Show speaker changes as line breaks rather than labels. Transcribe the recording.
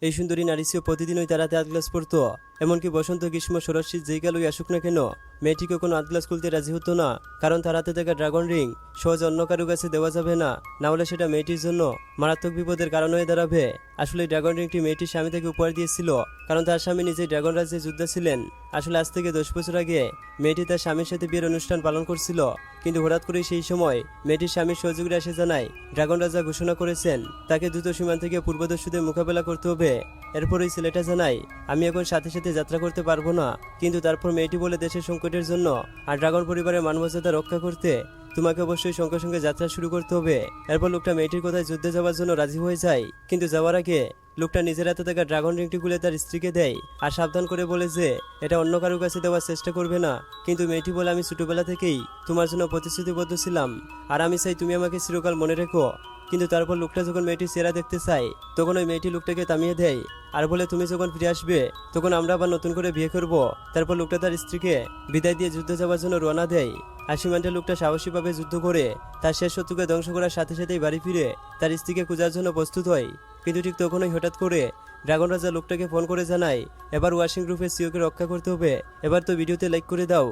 এই সুন্দরী নারীসিও প্রতিদিনই তার হাতে 8 গ্লাস পড়তো। এমনকি বসন্ত গ্রীষ্ম শরৎ শীত যেই কালই আসুক না কেন, মেয়েটিকে কোনো 8 গ্লাস খুলতে রাজি হতো না। কারণ তার হাতে থাকা ড্রাগন রিং সহজে অন্য কারো কাছে দেওয়া যাবে না, না হলে সেটা মেয়েটির জন্য মারাত্মক বিপদের কারণ হয়ে দাঁড়াবে। আসলে এই ড্রাগন রিংটি মেয়েটির স্বামী তাকে উপহার দিয়েছিল, কারণ তার স্বামী নিজেই ড্রাগন রাজ্যে যোদ্ধা ছিলেন। আসলে আজ থেকে 10 বছর আগে মেয়েটি তার স্বামীর সাথে বিয়ের অনুষ্ঠান পালন করছিল, কিন্তু হঠাৎ করে সেই সময় মেয়েটির স্বামীর সহযোগীরা এসে জানায় ড্রাগন রাজা ঘোষণা করেছেন তাকে দ্রুত সীমান্ত থেকে পূর্বদস্যুদের মোকাবেলা করতে হবে। এরপর ওই ছেলেটা জানায়, আমি এখন সাথে সাথে যাত্রা করতে পারবো না, কিন্তু তারপর মেয়েটি বলে দেশের সংকটের জন্য আর ড্রাগন পরিবারের মানবতা রক্ষা করতে তোমাকে অবশ্যই সঙ্গে সঙ্গে যাত্রা শুরু করতে হবে। এরপর লোকটা মেয়েটির কথায় যুদ্ধে যাওয়ার জন্য রাজি হয়ে যায়, কিন্তু যাওয়ার আগে লোকটা নিজের হাতে থাকা ড্রাগন রিংটি খুলে তার স্ত্রীকে দেয় আর সাবধান করে বলে যে এটা অন্য কারোর কাছে দেওয়ার চেষ্টা করবে না। কিন্তু মেয়েটি বলে, আমি ছোটবেলা থেকেই তোমার জন্য প্রতিশ্রুতিবদ্ধ ছিলাম, আর আমি চাই তুমি আমাকে চিরকাল মনে রেখো। কিন্তু তারপর লোকটা যখন মেয়েটির চেহারা দেখতে চায়, তখন ওই মেয়েটি লোকটাকে থামিয়ে দেয় আর বলে, তুমি যখন ফিরে আসবে তখন আমরা আবার নতুন করে বিয়ে করব। তারপর লোকটা তার স্ত্রীকে বিদায় দিয়ে যুদ্ধে যাওয়ার জন্য রওনা দেয়। আর সীমান্তে লোকটা সাহসীভাবে যুদ্ধ করে তার শেষ শত্রুকে ধ্বংস করার সাথে সাথেই বাড়ি ফিরে তার স্ত্রীকে খোঁজার জন্য প্রস্তুত হয়। কিন্তু ঠিক তখনই হঠাৎ করে ড্রাগন রাজা লোকটাকে ফোন করে জানায়, এবার ওয়াশিং গ্রুপের সিওকে রক্ষা করতে হবে, এবার তো ভিডিওতে লাইক করে দাও।